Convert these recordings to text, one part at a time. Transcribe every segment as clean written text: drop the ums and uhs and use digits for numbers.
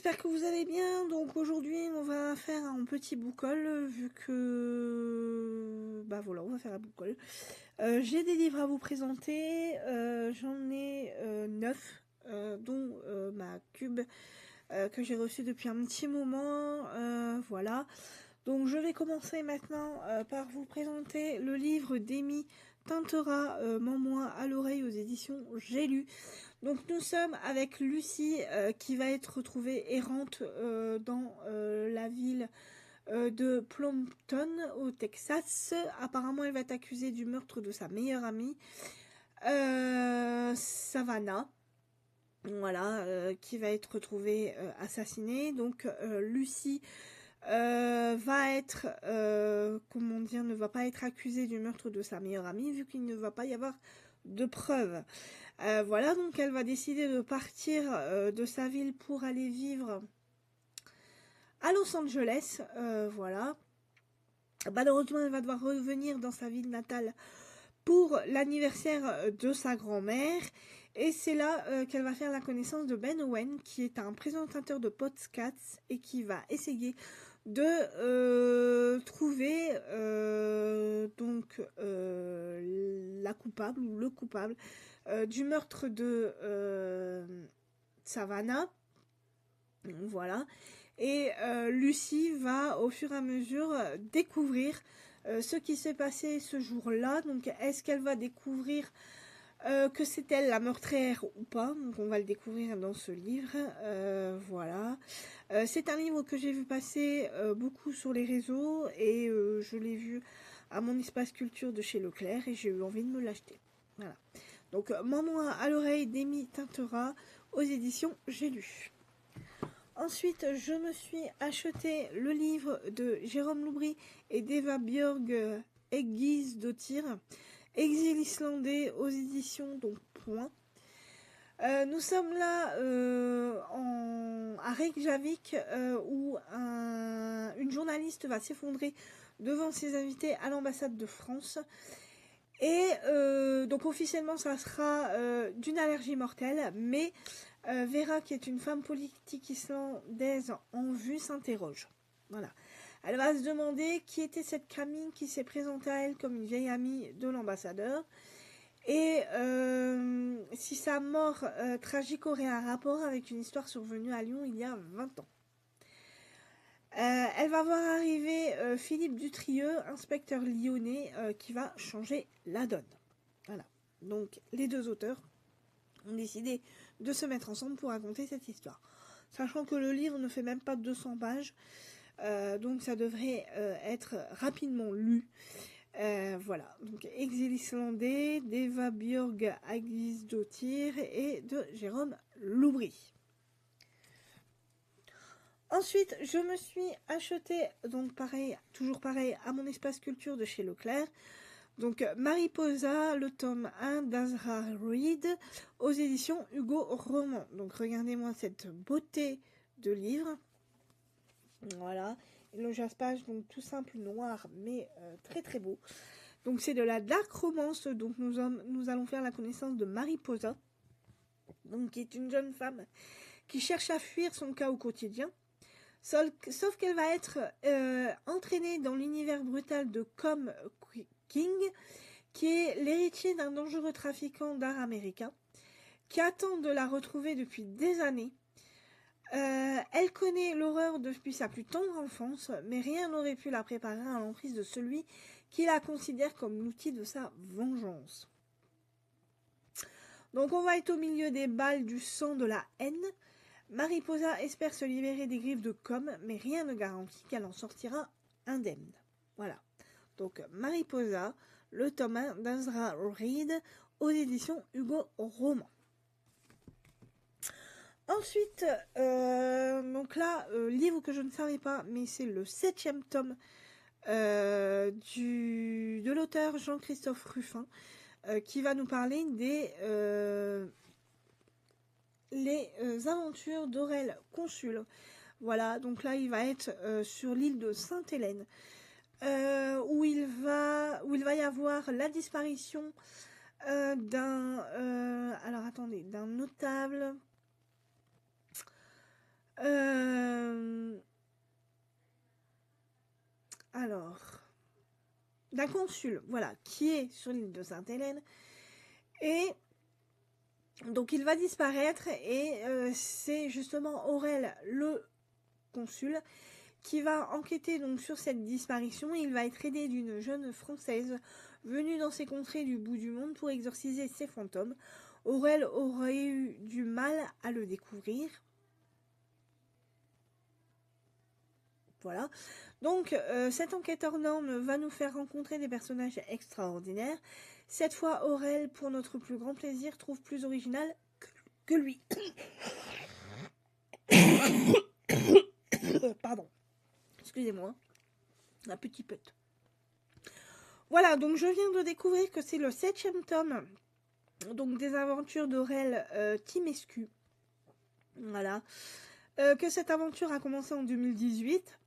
j'espère que vous allez bien. Donc aujourd'hui on va faire un petit book haul vu que bah voilà, on va faire un book haul. J'ai des livres à vous présenter, j'en ai 9, dont ma cube que j'ai reçue depuis un petit moment. Voilà, donc je vais commencer maintenant par vous présenter le livre d'Amy Tintera, Mens-moi à l'oreille aux éditions J'ai lu. Donc nous sommes avec Lucy qui va être retrouvée errante dans la ville de Plumpton au Texas. Apparemment elle va être accusée du meurtre de sa meilleure amie Savannah. Voilà, qui va être retrouvée assassinée. Donc Lucy va être, comment dire, ne va pas être accusée du meurtre de sa meilleure amie vu qu'il ne va pas y avoir de preuves. Voilà, donc elle va décider de partir de sa ville pour aller vivre à Los Angeles. Voilà. Malheureusement, elle va devoir revenir dans sa ville natale pour l'anniversaire de sa grand-mère. Et c'est là qu'elle va faire la connaissance de Ben Owen, qui est un présentateur de podcasts et qui va essayer de trouver donc la coupable ou le coupable du meurtre de Savannah. Voilà. Et Lucy va au fur et à mesure découvrir ce qui s'est passé ce jour-là. Donc est-ce qu'elle va découvrir que c'est elle la meurtrière ou pas? Donc on va le découvrir dans ce livre. Voilà. C'est un livre que j'ai vu passer beaucoup sur les réseaux et je l'ai vu à mon espace culture de chez Leclerc et j'ai eu envie de me l'acheter. Voilà. Donc Mens-moi à l'oreille d'Amy Tintera aux éditions J'ai lu. Ensuite, je me suis acheté le livre de Jérôme Loubry et d'Eva Björg Eggisdottir, Exil islandais aux éditions donc Point. Nous sommes là à Reykjavik où une journaliste va s'effondrer devant ses invités à l'ambassade de France. Et donc officiellement ça sera d'une allergie mortelle, mais Vera, qui est une femme politique islandaise en vue, s'interroge. Voilà. Elle va se demander qui était cette Camille qui s'est présentée à elle comme une vieille amie de l'ambassadeur. Et si sa mort tragique aurait un rapport avec une histoire survenue à Lyon il y a 20 ans. Elle va voir arriver Philippe Dutrieux, inspecteur lyonnais, qui va changer la donne. Voilà. Donc les deux auteurs ont décidé de se mettre ensemble pour raconter cette histoire. Sachant que le livre ne fait même pas 200 pages, donc ça devrait être rapidement lu. Voilà, donc Exil islandais d'Eva Björg Eggisdottir et de Jérôme Loubry. Ensuite, je me suis acheté, donc pareil, toujours pareil, à mon espace culture de chez Leclerc, donc Mariposa, le tome 1 d'Azra Reed, aux éditions Hugo Roman. Donc regardez-moi cette beauté de livre. Voilà, le jaspage, donc tout simple noir, mais très très beau. Donc c'est de la dark romance, donc nous allons faire la connaissance de Mariposa, donc qui est une jeune femme qui cherche à fuir son cas au quotidien. Sauf qu'elle va être entraînée dans l'univers brutal de Com King, qui est l'héritier d'un dangereux trafiquant d'art américain, qui attend de la retrouver depuis des années. Elle connaît l'horreur depuis sa plus tendre enfance, mais rien n'aurait pu la préparer à l'emprise de celui qui la considère comme l'outil de sa vengeance. Donc on va être au milieu des balles, du sang, de la haine. Mariposa espère se libérer des griffes de Com, mais rien ne garantit qu'elle en sortira indemne. Voilà. Donc Mariposa, le tome 1 d'Azra Reed, aux éditions Hugo Roman. Ensuite, donc là, livre que je ne savais pas, mais c'est le 7e tome de l'auteur Jean-Christophe Ruffin, qui va nous parler les aventures d'Aurel Consul. Voilà, donc là il va être sur l'île de Sainte-Hélène, où il va y avoir la disparition d'un notable Euh, alors, d'un consul, voilà, qui est sur l'île de Sainte-Hélène. Et donc il va disparaître et c'est justement Aurel, le consul, qui va enquêter donc sur cette disparition. Il va être aidé d'une jeune Française venue dans ces contrées du bout du monde pour exorciser ses fantômes. Aurel aurait eu du mal à le découvrir. Voilà. Donc, cet enquêteur Norm va nous faire rencontrer des personnages extraordinaires. Cette fois, Aurel, pour notre plus grand plaisir, trouve plus original que lui. Pardon. Excusez-moi. Un petit peu. Voilà, donc je viens de découvrir que c'est le 7e tome donc des aventures d'Aurel Timescu. Voilà. Que cette aventure a commencé en 2018.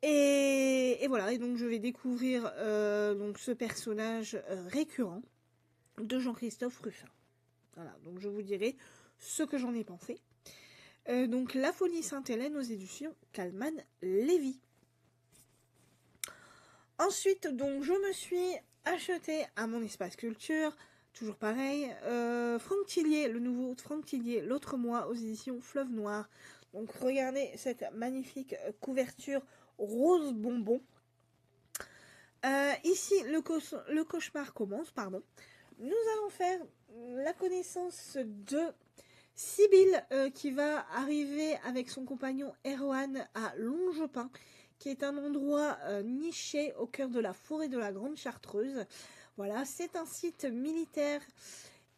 Et voilà, et donc je vais découvrir donc ce personnage récurrent de Jean-Christophe Ruffin. Voilà, donc je vous dirai ce que j'en ai pensé. Donc La Folie Sainte-Hélène aux éditions Calman Lévy. Ensuite, donc je me suis acheté à mon espace culture, toujours pareil, Franck Tillier, le nouveau Franck Tillier, L'autre moi aux éditions Fleuve Noir. Donc regardez cette magnifique couverture rose bonbon. Ici, le cauchemar commence, pardon. Nous allons faire la connaissance de Sibylle qui va arriver avec son compagnon Erwan à Longepin, qui est un endroit niché au cœur de la forêt de la Grande Chartreuse. Voilà, c'est un site militaire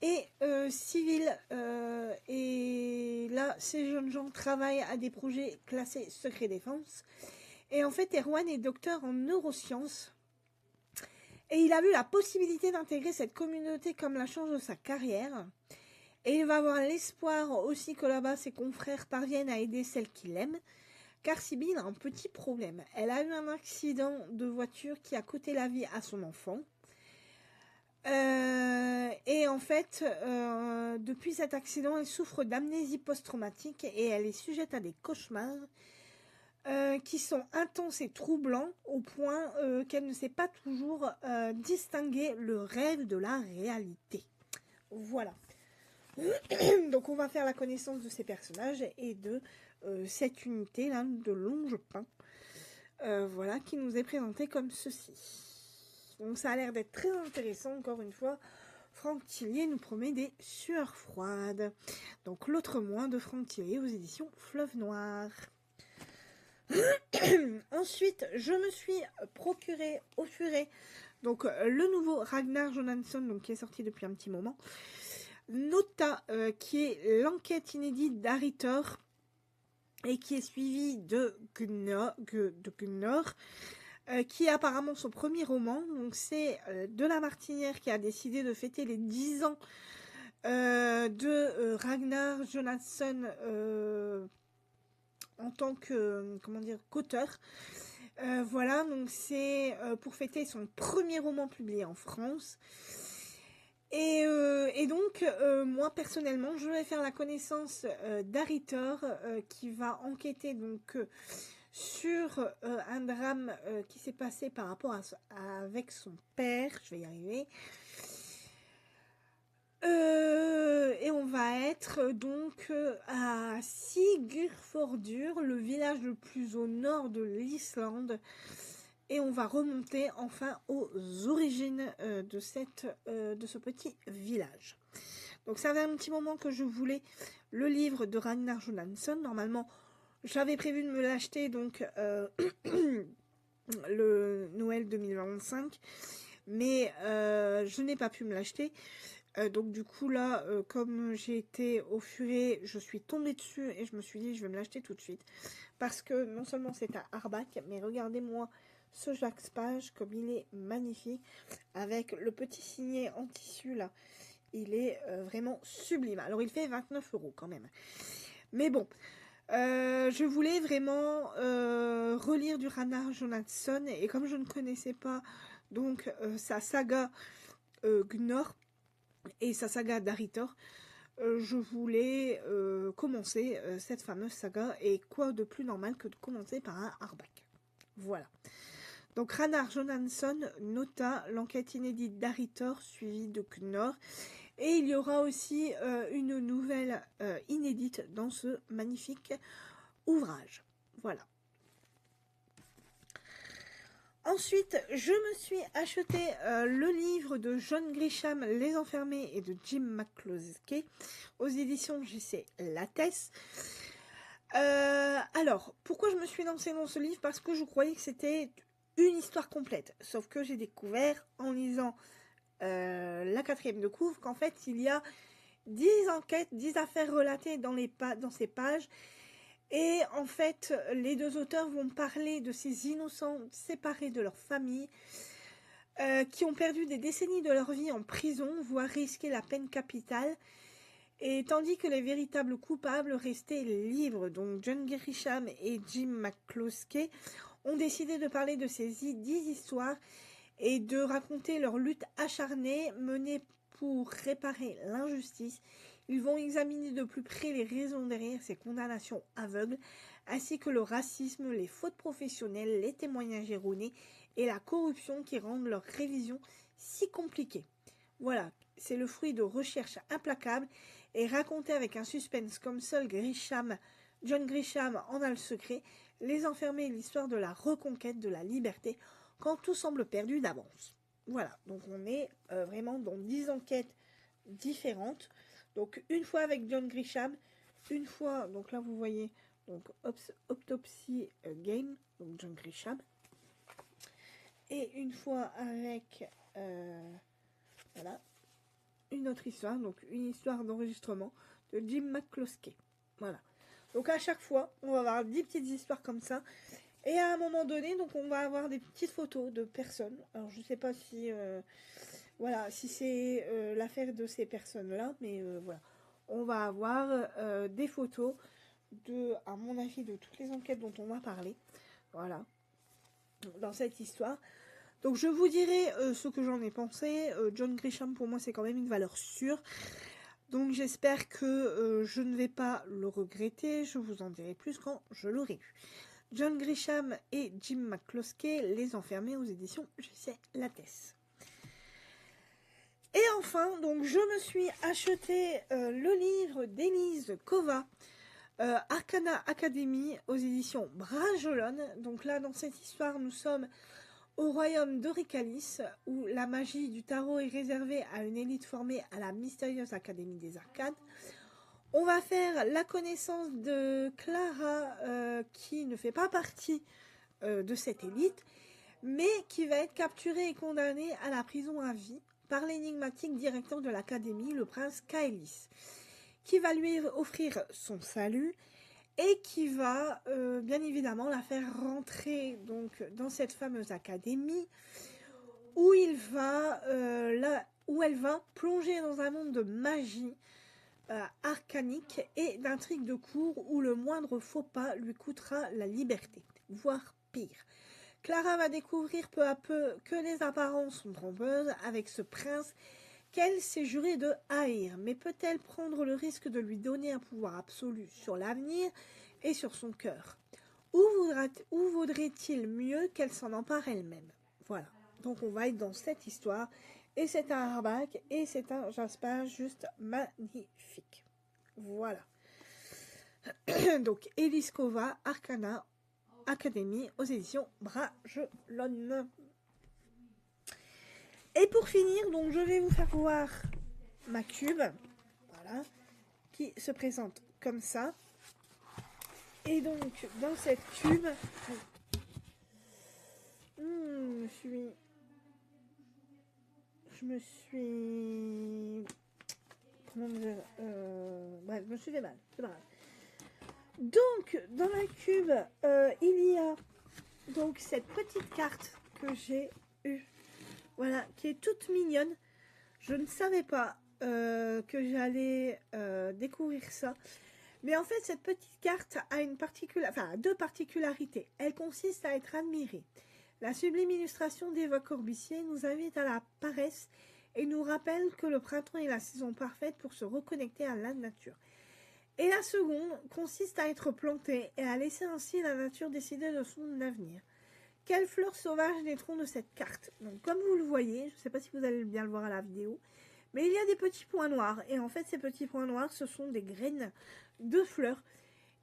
et civil. Et là, ces jeunes gens travaillent à des projets classés secret défense. Et en fait, Erwan est docteur en neurosciences. Et il a vu la possibilité d'intégrer cette communauté comme la chance de sa carrière. Et il va avoir l'espoir aussi que là-bas, ses confrères parviennent à aider celle qu'il aime. Car Sibylle a un petit problème. Elle a eu un accident de voiture qui a coûté la vie à son enfant. Et en fait, depuis cet accident, elle souffre d'amnésie post-traumatique et elle est sujette à des cauchemars qui sont intenses et troublants au point qu'elle ne sait pas toujours distinguer le rêve de la réalité. Voilà. Donc on va faire la connaissance de ces personnages et de cette unité là de Longepin. Voilà, qui nous est présentée comme ceci. Donc ça a l'air d'être très intéressant, encore une fois. Franck Tillier nous promet des sueurs froides. Donc L'autre moi de Franck Tillier aux éditions Fleuve Noir. Ensuite, je me suis procuré au furet donc le nouveau Ragnar Jonasson, donc qui est sorti depuis un petit moment. Nota, qui est l'enquête inédite d'Aritor et qui est suivie de Gunnar, qui est apparemment son premier roman. Donc c'est de la Martinière qui a décidé de fêter les 10 ans de Ragnar Jonasson en tant que qu'auteur. Voilà, donc c'est pour fêter son premier roman publié en France. Et donc, moi personnellement, je vais faire la connaissance d'Aritor qui va enquêter donc sur un drame qui s'est passé par rapport avec son père. Je vais y arriver. Et on va être donc à Sigurfordur, le village le plus au nord de l'Islande. Et on va remonter enfin aux origines de ce petit village. Donc ça fait un petit moment que je voulais le livre de Ragnar Jonasson. Normalement, j'avais prévu de me l'acheter donc le Noël 2025. Mais je n'ai pas pu me l'acheter. Donc du coup là, comme j'ai été au furet, je suis tombée dessus et je me suis dit je vais me l'acheter tout de suite. Parce que non seulement c'est à Arbac, mais regardez-moi ce Jacques Page comme il est magnifique. Avec le petit signet en tissu là. Il est vraiment sublime. Alors il fait 29 € quand même. Mais bon, je voulais vraiment relire du Ragnar Jonasson. Et comme je ne connaissais pas donc sa saga Gunnar et sa saga d'Aritor, je voulais commencer cette fameuse saga. Et quoi de plus normal que de commencer par un hardback. Voilà. Donc Ragnar Johansson nota l'enquête inédite d'Aritor suivie de Knorr. Et il y aura aussi une nouvelle inédite dans ce magnifique ouvrage. Voilà. Ensuite, je me suis acheté le livre de John Grisham, Les Enfermés, et de Jim McCloskey, aux éditions JC Lattès. Alors, pourquoi je me suis lancée dans ce livre? Parce que je croyais que c'était une histoire complète. Sauf que j'ai découvert, en lisant la 4e de couvre, qu'en fait, il y a 10 enquêtes, 10 affaires relatées dans ces pages. Et en fait, les deux auteurs vont parler de ces innocents séparés de leur famille, qui ont perdu des décennies de leur vie en prison, voire risqué la peine capitale, et tandis que les véritables coupables restaient libres. Donc John Grisham et Jim McCloskey ont décidé de parler de ces 10 histoires et de raconter leur lutte acharnée menée pour réparer l'injustice. Ils vont examiner de plus près les raisons derrière ces condamnations aveugles, ainsi que le racisme, les fautes professionnelles, les témoignages erronés et la corruption qui rendent leur révision si compliquée. Voilà, c'est le fruit de recherches implacables et raconté avec un suspense comme seul John Grisham en a le secret. Les Enfermés, l'histoire de la reconquête de la liberté quand tout semble perdu d'avance. Voilà, donc on est vraiment dans 10 enquêtes différentes. Donc une fois avec John Grisham, une fois, donc là vous voyez, donc Autopsy Game, donc John Grisham, et une fois avec, voilà, une autre histoire, donc une histoire d'enregistrement de Jim McCloskey. Voilà. Donc à chaque fois, on va avoir 10 petites histoires comme ça. Et à un moment donné, donc on va avoir des petites photos de personnes. Alors je sais pas si voilà, si c'est l'affaire de ces personnes-là, mais voilà. On va avoir des photos de, à mon avis, de toutes les enquêtes dont on va parler. Voilà. Dans cette histoire. Donc je vous dirai ce que j'en ai pensé. John Grisham, pour moi, c'est quand même une valeur sûre. Donc j'espère que je ne vais pas le regretter. Je vous en dirai plus quand je l'aurai lu. John Grisham et Jim McCloskey, Les Enfermés, aux éditions JC Lattès. Et enfin, donc je me suis acheté le livre d'Élise Kova, Arcana Academy, aux éditions Bragelonne. Donc là, dans cette histoire, nous sommes au royaume d'Oricalis, où la magie du tarot est réservée à une élite formée à la mystérieuse Académie des Arcades. On va faire la connaissance de Clara, qui ne fait pas partie de cette élite, mais qui va être capturée et condamnée à la prison à vie par l'énigmatique directeur de l'académie, le prince Kaelis, qui va lui offrir son salut et qui va bien évidemment la faire rentrer donc dans cette fameuse académie où elle va plonger dans un monde de magie arcanique et d'intrigues de cour où le moindre faux pas lui coûtera la liberté, voire pire. Clara va découvrir peu à peu que les apparences sont trompeuses avec ce prince qu'elle s'est juré de haïr, mais peut-elle prendre le risque de lui donner un pouvoir absolu sur l'avenir et sur son cœur? Ou vaudrait-il mieux qu'elle s'en empare elle-même? Voilà, donc on va être dans cette histoire. Et c'est un hardback et c'est un Jasper juste magnifique. Voilà. Donc, Élise Kova, Arcana Academy, aux éditions Bragelonne. Et pour finir, donc je vais vous faire voir ma cube. Voilà. Qui se présente comme ça. Et donc, dans cette cube, je me suis fait mal, c'est pas grave. Donc dans ma cube il y a donc cette petite carte que j'ai eue, voilà, qui est toute mignonne. Je ne savais pas que j'allais découvrir ça, mais en fait cette petite carte a deux particularités. Elle consiste à être admirée. La sublime illustration d'Eva Corbusier nous invite à la paresse et nous rappelle que le printemps est la saison parfaite pour se reconnecter à la nature. Et la seconde consiste à être planté et à laisser ainsi la nature décider de son avenir. Quelles fleurs sauvages naîtront de cette carte? Donc, comme vous le voyez, je ne sais pas si vous allez bien le voir à la vidéo, mais il y a des petits points noirs. Et en fait, ces petits points noirs, ce sont des graines de fleurs.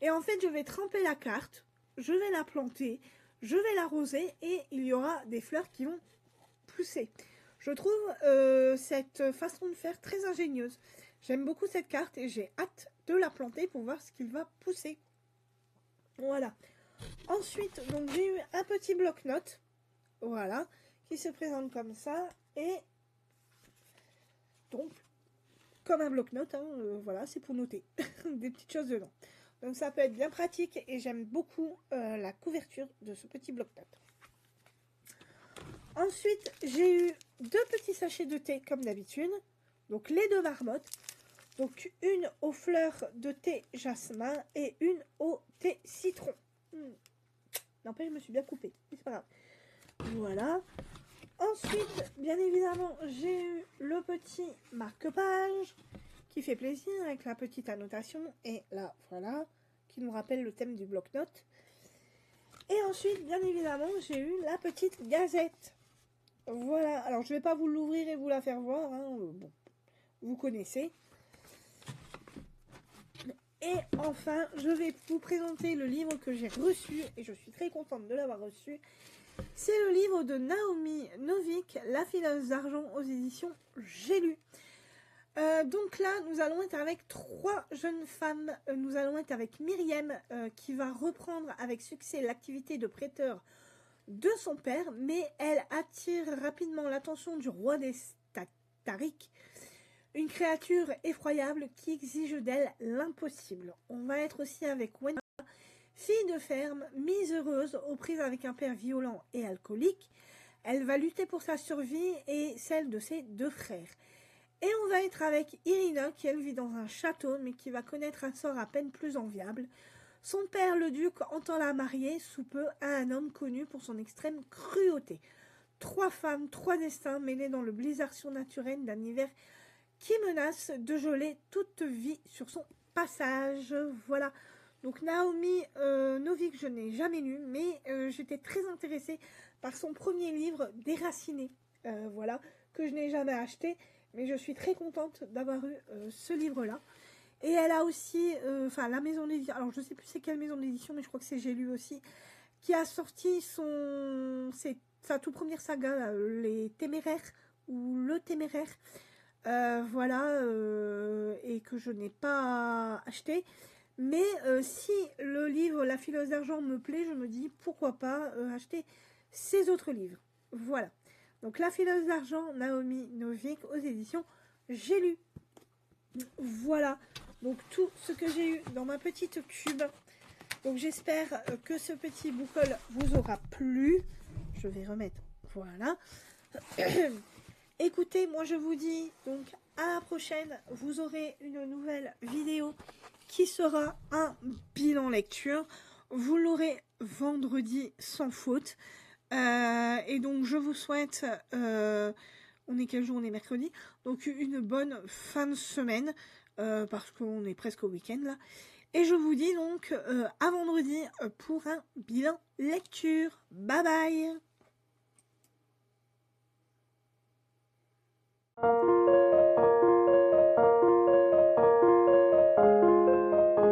Et en fait, je vais tremper la carte, je vais la planter, je vais l'arroser et il y aura des fleurs qui vont pousser. Je trouve cette façon de faire très ingénieuse. J'aime beaucoup cette carte et j'ai hâte de la planter pour voir ce qu'il va pousser. Voilà. Ensuite, donc j'ai eu un petit bloc-notes, voilà, qui se présente comme ça, et donc, comme un bloc-notes, hein, voilà, c'est pour noter des petites choses dedans. Donc ça peut être bien pratique, et j'aime beaucoup la couverture de ce petit bloc-notes. Ensuite, j'ai eu 2 petits sachets de thé, comme d'habitude, donc les 2 marmottes, donc une aux fleurs de thé jasmin, et une au thé citron. N'empêche, je me suis bien coupée. C'est pas grave. Voilà. Ensuite, bien évidemment, j'ai eu le petit marque-page qui fait plaisir avec la petite annotation. Et là, voilà, qui nous rappelle le thème du bloc-notes. Et ensuite, bien évidemment, j'ai eu la petite gazette. Voilà. Alors, je ne vais pas vous l'ouvrir et vous la faire voir. Hein. Bon, vous connaissez. Et enfin, je vais vous présenter le livre que j'ai reçu, et je suis très contente de l'avoir reçu. C'est le livre de Naomi Novik, La fileuse d'argent, aux éditions J'ai lu. Donc là, nous allons être avec 3 jeunes femmes. Nous allons être avec Myriam, qui va reprendre avec succès l'activité de prêteur de son père, mais elle attire rapidement l'attention du roi des Tariq, une créature effroyable qui exige d'elle l'impossible. On va être aussi avec Wenda, fille de ferme, mise heureuse, aux prises avec un père violent et alcoolique. Elle va lutter pour sa survie et celle de ses 2 frères. Et on va être avec Irina, qui elle vit dans un château, mais qui va connaître un sort à peine plus enviable. Son père, le duc, entend la marier sous peu à un homme connu pour son extrême cruauté. 3 femmes, 3 destins mêlés dans le blizzard surnaturel d'un hiver qui menace de geler toute vie sur son passage. Voilà. Donc Naomi Novik, je n'ai jamais lu, mais j'étais très intéressée par son premier livre, Déraciné. Voilà, que je n'ai jamais acheté, mais je suis très contente d'avoir eu ce livre-là. Et elle a aussi, la maison d'édition, alors je ne sais plus c'est quelle maison d'édition, mais je crois que c'est J'ai lu aussi, qui a sorti sa toute première saga, là, Les Téméraires, ou Le Téméraire. Voilà, et que je n'ai pas acheté. Mais si le livre La fileuse d'argent me plaît, je me dis pourquoi pas acheter ces autres livres. Voilà. Donc La fileuse d'argent, Naomi Novik, aux éditions J'ai lu. Voilà. Donc tout ce que j'ai eu dans ma petite cube. Donc j'espère que ce petit boucle vous aura plu. Je vais remettre. Voilà. Écoutez, moi je vous dis donc à la prochaine. Vous aurez une nouvelle vidéo qui sera un bilan lecture. Vous l'aurez vendredi sans faute. Et donc je vous souhaite, on est quel jour? On est mercredi. Donc une bonne fin de semaine, parce qu'on est presque au week-end là. Et je vous dis donc à vendredi pour un bilan lecture. Bye bye!